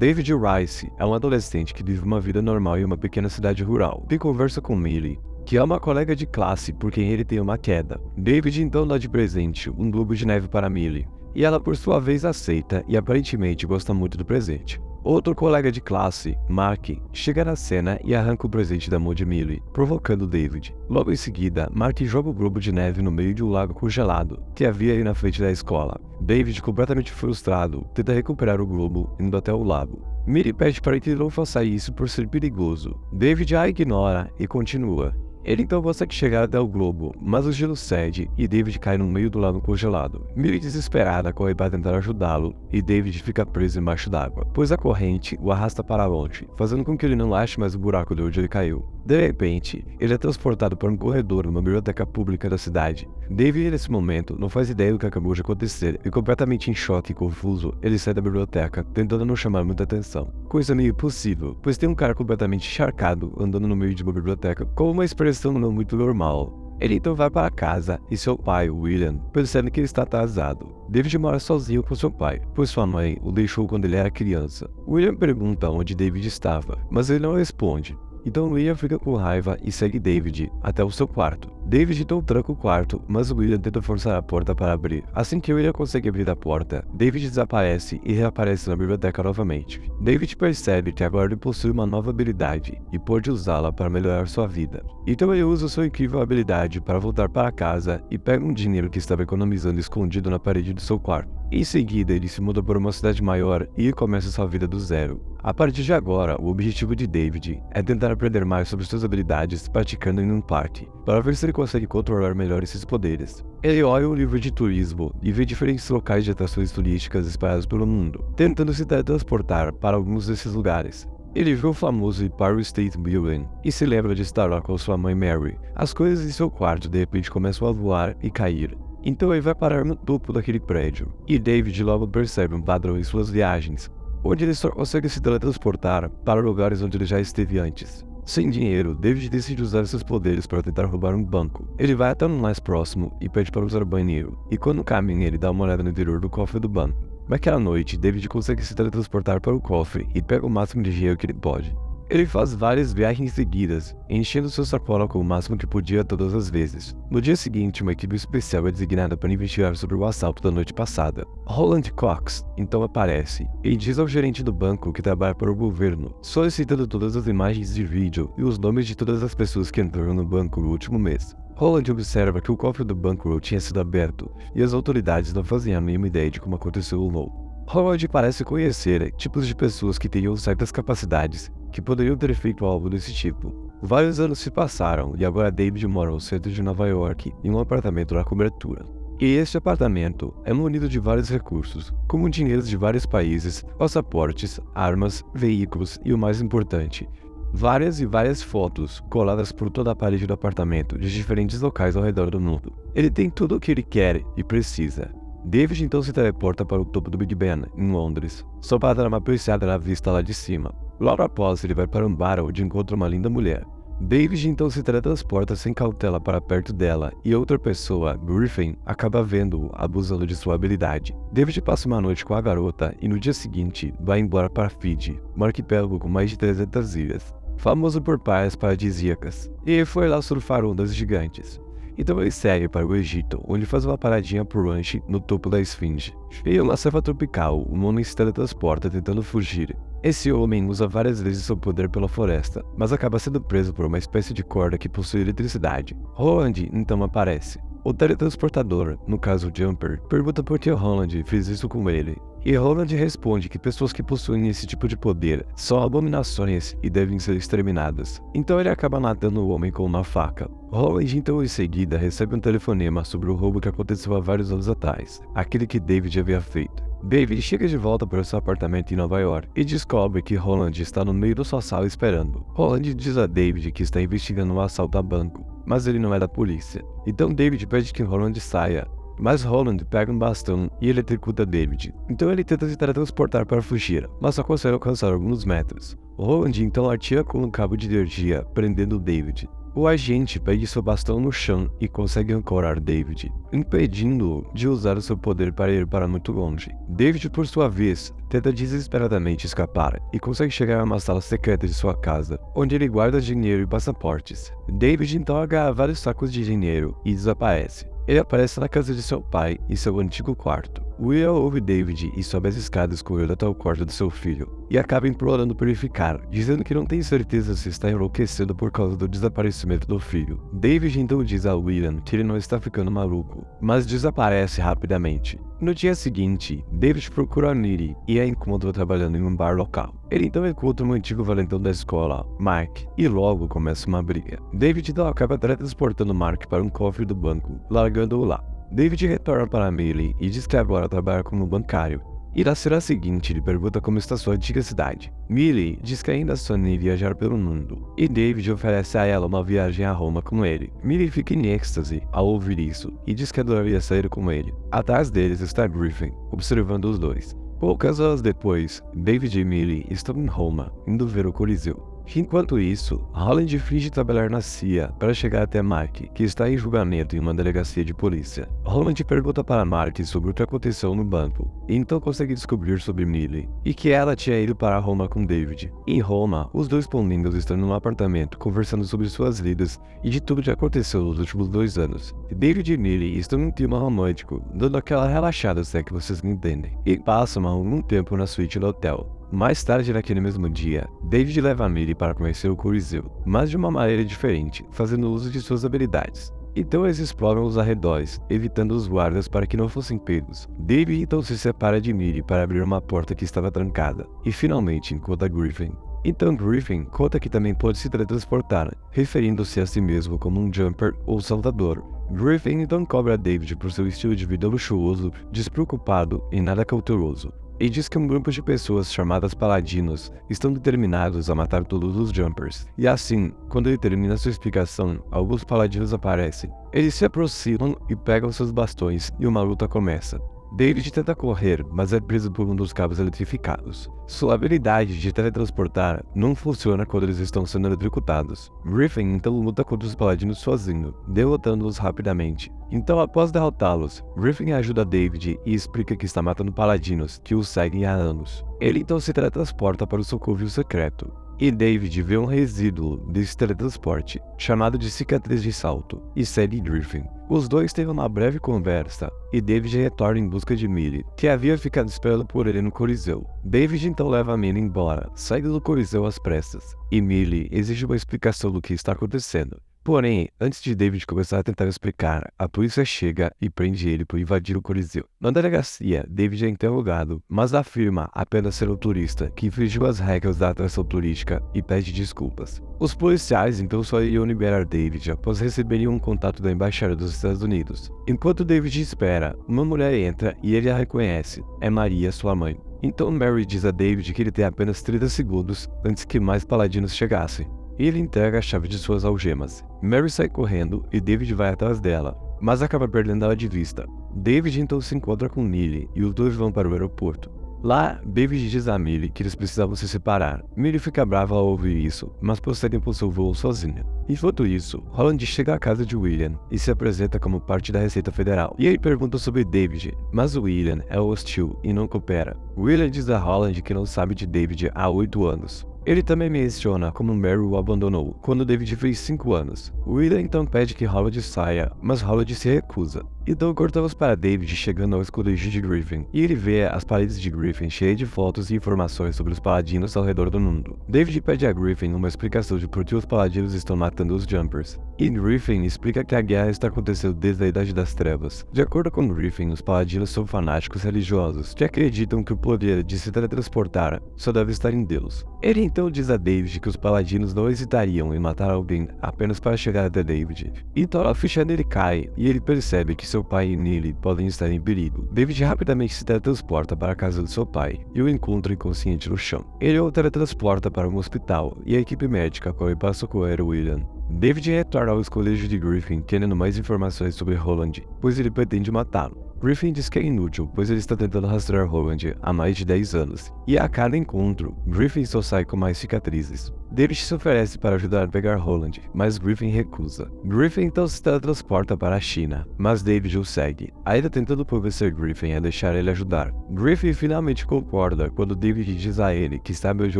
David Rice é um adolescente que vive uma vida normal em uma pequena cidade rural e conversa com Millie, que é uma colega de classe por quem ele tem uma queda. David então dá de presente um globo de neve para Millie, e ela por sua vez aceita e aparentemente gosta muito do presente. Outro colega de classe, Mark, chega na cena e arranca o presente da mão de Millie, provocando David. Logo em seguida, Mark joga o globo de neve no meio de um lago congelado que havia aí na frente da escola. David, completamente frustrado, tenta recuperar o globo indo até o lago. Millie pede para que ele não faça isso por ser perigoso. David a ignora e continua. Ele então consegue chegar até o globo, mas o gelo cede e David cai no meio do lago congelado. Millie, desesperada, corre para tentar ajudá-lo e David fica preso embaixo d'água, pois a corrente o arrasta para longe, fazendo com que ele não ache mais o buraco de onde ele caiu. De repente, ele é transportado para um corredor numa biblioteca pública da cidade. David, nesse momento, não faz ideia do que acabou de acontecer e, completamente em choque e confuso, ele sai da biblioteca, tentando não chamar muita atenção. Coisa meio impossível, pois tem um cara completamente encharcado andando no meio de uma biblioteca com uma expressão não muito normal. Ele então vai para casa e seu pai, William, percebe que ele está atrasado. David mora sozinho com seu pai, pois sua mãe o deixou quando ele era criança. William pergunta onde David estava, mas ele não responde. Então William fica com raiva e segue David até o seu quarto. David então tranca o quarto, mas William tenta forçar a porta para abrir. Assim que William consegue abrir a porta, David desaparece e reaparece na biblioteca novamente. David percebe que agora ele possui uma nova habilidade e pode usá-la para melhorar sua vida. Então ele usa sua incrível habilidade para voltar para casa e pega um dinheiro que estava economizando escondido na parede do seu quarto. Em seguida, ele se muda para uma cidade maior e começa sua vida do zero. A partir de agora, o objetivo de David é tentar aprender mais sobre suas habilidades praticando em um parque, para ver se ele consegue controlar melhor esses poderes. Ele olha um livro de turismo e vê diferentes locais de atrações turísticas espalhados pelo mundo, tentando se teletransportar para alguns desses lugares. Ele vê o famoso Empire State Building e se lembra de estar lá com sua mãe Mary. As coisas em seu quarto de repente começam a voar e cair. Então ele vai parar no topo daquele prédio, e David logo percebe um padrão em suas viagens, onde ele só consegue se teletransportar para lugares onde ele já esteve antes. Sem dinheiro, David decide usar seus poderes para tentar roubar um banco. Ele vai até o mais próximo e pede para usar o banheiro, e quando caminha ele dá uma olhada no interior do cofre do banco. Naquela noite, David consegue se teletransportar para o cofre e pega o máximo de dinheiro que ele pode. Ele faz várias viagens seguidas, enchendo sua sacola com o máximo que podia todas as vezes. No dia seguinte, uma equipe especial é designada para investigar sobre o assalto da noite passada. Roland Cox então aparece e diz ao gerente do banco que trabalha para o governo, solicitando todas as imagens de vídeo e os nomes de todas as pessoas que entraram no banco no último mês. Roland observa que o cofre do banco tinha sido aberto e as autoridades não faziam a mínima ideia de como aconteceu o roubo. Roland parece conhecer tipos de pessoas que teriam certas capacidades que poderiam ter feito algo desse tipo. Vários anos se passaram e agora David mora no centro de Nova York, em um apartamento na cobertura. E este apartamento é munido de vários recursos, como dinheiros de vários países, passaportes, armas, veículos e o mais importante, várias fotos coladas por toda a parede do apartamento de diferentes locais ao redor do mundo. Ele tem tudo o que ele quer e precisa. David então se teleporta para o topo do Big Ben, em Londres, só para dar uma apreciada na vista lá de cima. Logo após, ele vai para um bar onde encontra uma linda mulher. David então se teletransporta sem cautela para perto dela e outra pessoa, Griffin, acaba vendo-o abusando de sua habilidade. David passa uma noite com a garota e no dia seguinte vai embora para Fiji, um arquipélago com mais de 300 ilhas, famoso por praias paradisíacas, e foi lá surfar ondas gigantes. Então ele segue para o Egito, onde faz uma paradinha por lanche no topo da Esfinge. Em uma selva tropical, um homem se teletransporta tentando fugir. Esse homem usa várias vezes seu poder pela floresta, mas acaba sendo preso por uma espécie de corda que possui eletricidade. Roland então aparece. O teletransportador, no caso Jumper, pergunta por que Roland fez isso com ele. E Roland responde que pessoas que possuem esse tipo de poder são abominações e devem ser exterminadas. Então ele acaba matando o homem com uma faca. Roland então em seguida recebe um telefonema sobre o roubo que aconteceu há vários anos atrás, aquele que David havia feito. David chega de volta para seu apartamento em Nova York e descobre que Roland está no meio da sua sala esperando. Roland diz a David que está investigando um assalto a banco, mas ele não é da polícia. Então David pede que Roland saia, mas Roland pega um bastão e eletrocuta David. Então ele tenta se teletransportar para fugir, mas só consegue alcançar alguns metros. Roland então atira com um cabo de energia, prendendo David. O agente pega seu bastão no chão e consegue ancorar David, impedindo-o de usar o seu poder para ir para muito longe. David, por sua vez, tenta desesperadamente escapar e consegue chegar a uma sala secreta de sua casa, onde ele guarda dinheiro e passaportes. David então agarra vários sacos de dinheiro e desaparece. Ele aparece na casa de seu pai e seu antigo quarto. Will ouve David e sobe as escadas correndo até o quarto de seu filho, e acaba implorando por ele ficar, dizendo que não tem certeza se está enlouquecendo por causa do desaparecimento do filho. David então diz a William que ele não está ficando maluco, mas desaparece rapidamente. No dia seguinte, David procura a Niri e a encontra trabalhando em um bar local. Ele então encontra um antigo valentão da escola, Mark, e logo começa uma briga. David então acaba teletransportando Mark para um cofre do banco, largando-o lá. David retorna para Millie e diz que agora trabalha como bancário. E na cena seguinte, ele pergunta como está sua antiga cidade. Millie diz que ainda sonha em viajar pelo mundo, e David oferece a ela uma viagem a Roma com ele. Millie fica em êxtase ao ouvir isso, e diz que adoraria sair com ele. Atrás deles está Griffin, observando os dois. Poucas horas depois, David e Millie estão em Roma, indo ver o Coliseu. Enquanto isso, Holland finge trabalhar na CIA para chegar até Mark, que está em julgamento em uma delegacia de polícia. Holland pergunta para Mark sobre o que aconteceu no banco, e então consegue descobrir sobre Millie, e que ela tinha ido para Roma com David. Em Roma, os dois polindos estão num apartamento conversando sobre suas vidas e de tudo que aconteceu nos últimos 2 anos. David e Millie estão em um clima romântico, dando aquela relaxada, se é que vocês me entendem, e passam algum tempo na suíte do hotel. Mais tarde naquele mesmo dia, David leva a Millie para conhecer o Coliseu, mas de uma maneira diferente, fazendo uso de suas habilidades. Então eles exploram os arredores, evitando os guardas para que não fossem pegos. David então se separa de Millie para abrir uma porta que estava trancada, e finalmente encontra Griffin. Então Griffin conta que também pode se teletransportar, referindo-se a si mesmo como um jumper ou salvador. Griffin então cobra David por seu estilo de vida luxuoso, despreocupado e nada cauteloso. E diz que um grupo de pessoas chamadas Paladinos estão determinados a matar todos os Jumpers. E assim, quando ele termina sua explicação, alguns Paladinos aparecem. Eles se aproximam e pegam seus bastões e uma luta começa. David tenta correr, mas é preso por um dos cabos eletrificados. Sua habilidade de teletransportar não funciona quando eles estão sendo eletrocutados. Griffin então luta contra os paladinos sozinho, derrotando-os rapidamente. Então, após derrotá-los, Griffin ajuda David e explica que está matando paladinos que o seguem há anos. Ele então se teletransporta para o seu covil secreto. E David vê um resíduo desse teletransporte, chamado de cicatriz de salto, e segue Griffin. Os dois têm uma breve conversa, e David retorna em busca de Millie, que havia ficado esperando por ele no Coliseu. David então leva a Millie embora, saindo do Coliseu às pressas, e Millie exige uma explicação do que está acontecendo. Porém, antes de David começar a tentar explicar, a polícia chega e prende ele por invadir o Coliseu. Na delegacia, David é interrogado, mas afirma apenas ser um turista que infringiu as regras da atração turística e pede desculpas. Os policiais então só iriam liberar David após receberem um contato da embaixada dos Estados Unidos. Enquanto David espera, uma mulher entra e ele a reconhece. É Maria, sua mãe. Então Mary diz a David que ele tem apenas 30 segundos antes que mais paladinos chegassem. Ele entrega a chave de suas algemas. Mary sai correndo e David vai atrás dela, mas acaba perdendo ela de vista. David então se encontra com Millie e os dois vão para o aeroporto. Lá, David diz a Millie que eles precisavam se separar. Millie fica brava ao ouvir isso, mas prosseguem por seu voo sozinha. Enquanto isso, Holland chega à casa de William e se apresenta como parte da Receita Federal. E ele pergunta sobre David, mas William é hostil e não coopera. William diz a Holland que não sabe de David há 8 anos. Ele também menciona como Mary o abandonou quando David fez 5 anos. William então pede que Holland saia, mas Holland se recusa. Então cortamos para David chegando ao esconderijo de Griffin, e ele vê as paredes de Griffin cheias de fotos e informações sobre os paladinos ao redor do mundo. David pede a Griffin uma explicação de por que os paladinos estão matando os Jumpers, e Griffin explica que a guerra está acontecendo desde a Idade das Trevas. De acordo com Griffin, os paladinos são fanáticos religiosos que acreditam que o poder de se teletransportar só deve estar em Deus. Ele então diz a David que os paladinos não hesitariam em matar alguém apenas para chegar até David. Então a ficha dele cai e ele percebe que seu pai e Millie podem estar em perigo. David rapidamente se teletransporta para a casa de seu pai e o encontra inconsciente no chão. Ele o teletransporta para um hospital e a equipe médica corre para socorrer William. David retorna ao esconderijo de Griffin querendo mais informações sobre Holland, pois ele pretende matá-lo. Griffin diz que é inútil, pois ele está tentando rastrear Holland há mais de 10 anos, e a cada encontro, Griffin só sai com mais cicatrizes. David se oferece para ajudar a pegar Holland, mas Griffin recusa. Griffin então se teletransporta para a China, mas David o segue, ainda tentando convencer Griffin a deixar ele ajudar. Griffin finalmente concorda quando David diz a ele que sabe onde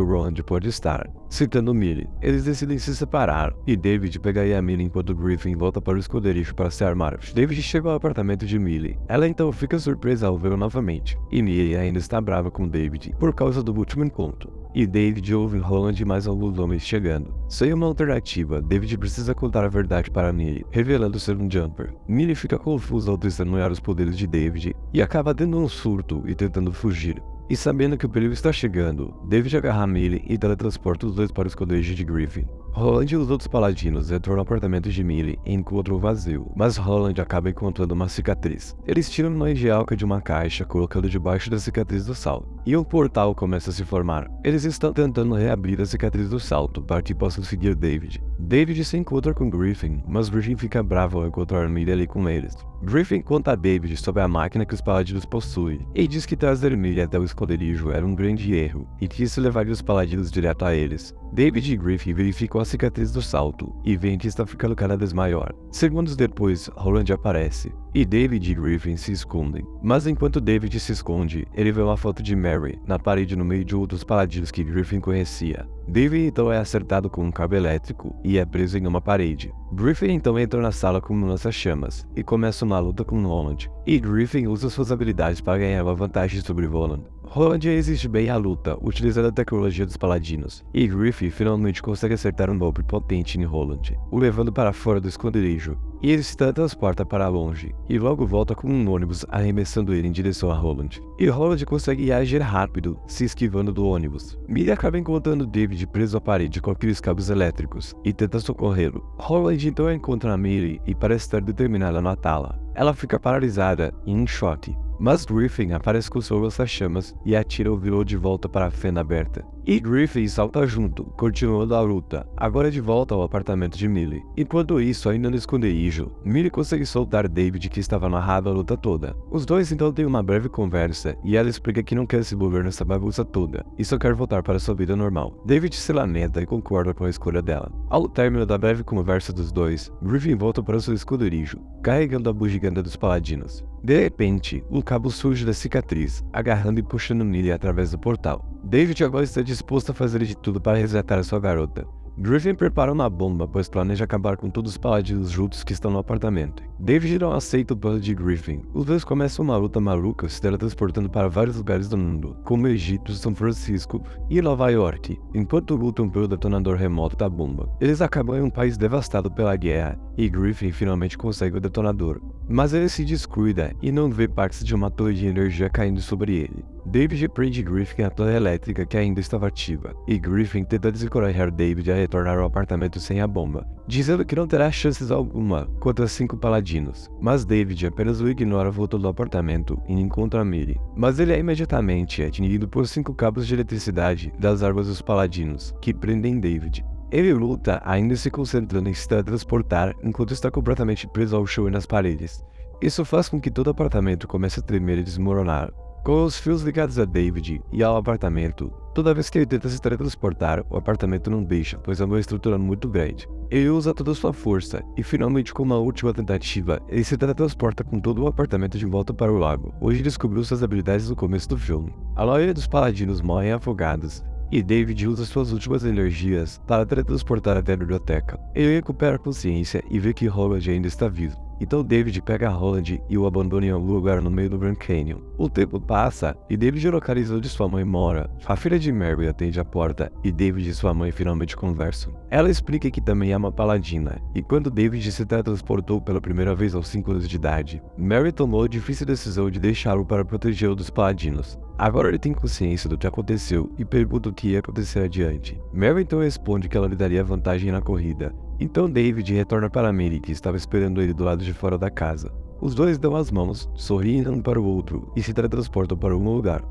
o Roland pode estar. Citando Millie, eles decidem se separar, e David pegaria a Millie enquanto Griffin volta para o esconderijo para se armar. David chega ao apartamento de Millie. Ela então fica surpresa ao vê-lo novamente, e Millie ainda está brava com David por causa do último encontro. E David ouve Roland e mais alguns homens chegando. Sem uma alternativa, David precisa contar a verdade para Millie, revelando ser um Jumper. Millie fica confusa ao testemunhar os poderes de David e acaba tendo um surto e tentando fugir. E sabendo que o perigo está chegando, David agarra Millie e teletransporta os dois para o esconderijo de Griffin. Roland e os outros paladinos retornam ao apartamento de Millie e encontram o vazio, mas Roland acaba encontrando uma cicatriz. Eles tiram uma de álcool de uma caixa, colocando debaixo da cicatriz do salto, e um portal começa a se formar. Eles estão tentando reabrir a cicatriz do salto para que possam seguir David. David se encontra com Griffin, mas Griffin fica bravo ao encontrar Millie ali com eles. Griffin conta a David sobre a máquina que os paladinos possuem, e diz que trazer Millie até o esconderijo era um grande erro, e que isso levaria os paladinos direto a eles. David e Griffin verificam a cicatriz do salto, e veem que está ficando cada vez maior. Segundos depois, Roland aparece, e David e Griffin se escondem. Mas enquanto David se esconde, ele vê uma foto de Mary na parede no meio de outros paladinos que Griffin conhecia. David então é acertado com um cabo elétrico e é preso em uma parede. Griffin então entra na sala com um lança-chamas e começa uma luta com Roland, e Griffin usa suas habilidades para ganhar uma vantagem sobre Roland. Roland resiste bem à luta, utilizando a tecnologia dos paladinos, e Griffin finalmente consegue acertar um golpe potente em Roland, o levando para fora do esconderijo, e ele se teletransporta para longe, e logo volta com um ônibus arremessando ele em direção a Roland. E Roland consegue agir rápido, se esquivando do ônibus. Millie acaba encontrando David preso à parede com aqueles cabos elétricos, e tenta socorrê-lo. Roland então encontra a Millie e parece estar determinada a matá-la. Ela fica paralisada e em choque, mas Griffin aparece com seu lança-chamas e atira o vilão de volta para a fenda aberta. E Griffin salta junto, continuando a luta, agora de volta ao apartamento de Millie. Enquanto isso, ainda no esconderijo, Millie consegue soltar David, que estava amarrado a luta toda. Os dois então têm uma breve conversa e ela explica que não quer se envolver nessa bagunça toda e só quer voltar para sua vida normal. David se lamenta e concorda com a escolha dela. Ao término da breve conversa dos dois, Griffin volta para seu esconderijo, carregando a bugiganga dos paladinos. De repente, um cabo surge da cicatriz, agarrando e puxando Millie através do portal. David agora está disposto a fazer de tudo para resgatar a sua garota. Griffin prepara uma bomba, pois planeja acabar com todos os paladinos juntos que estão no apartamento. David não aceita o plano de Griffin. Os dois começam uma luta maluca, se teletransportando para vários lugares do mundo, como Egito, São Francisco e Nova York, enquanto lutam pelo detonador remoto da bomba. Eles acabam em um país devastado pela guerra, e Griffin finalmente consegue o detonador. Mas ele se descuida e não vê partes de uma torre de energia caindo sobre ele. David prende Griffin à torre elétrica que ainda estava ativa, e Griffin tenta desencorajar David a retornar ao apartamento sem a bomba, dizendo que não terá chances alguma contra 5 paladinos. Mas David apenas o ignora voltando ao apartamento e encontra Millie. Mas ele é imediatamente atingido por 5 cabos de eletricidade das armas dos paladinos, que prendem David. Ele luta ainda se concentrando em se teletransportar enquanto está completamente preso ao chão e nas paredes. Isso faz com que todo o apartamento comece a tremer e desmoronar. Com os fios ligados a David e ao apartamento, toda vez que ele tenta se teletransportar, o apartamento não deixa, pois é uma estrutura muito grande. Ele usa toda a sua força, e finalmente com uma última tentativa, ele se teletransporta com todo o apartamento de volta para o lago, onde descobriu suas habilidades no começo do filme. A maioria dos paladinos morrem afogados, e David usa suas últimas energias para teletransportar até a biblioteca. Ele recupera a consciência e vê que Roland ainda está vivo. Então David pega Roland e o abandona em algum lugar no meio do Grand Canyon. O tempo passa e David localiza onde sua mãe mora. A filha de Mary atende a porta e David e sua mãe finalmente conversam. Ela explica que também é uma paladina, e quando David se teletransportou pela primeira vez aos 5 anos de idade, Mary tomou a difícil decisão de deixá-lo para protegê-lo dos paladinos. Agora ele tem consciência do que aconteceu e pergunta o que ia acontecer adiante. Mary então responde que ela lhe daria vantagem na corrida. Então David retorna para Millie, que estava esperando ele do lado de fora da casa. Os dois dão as mãos, sorriem um para o outro e se teletransportam para um lugar.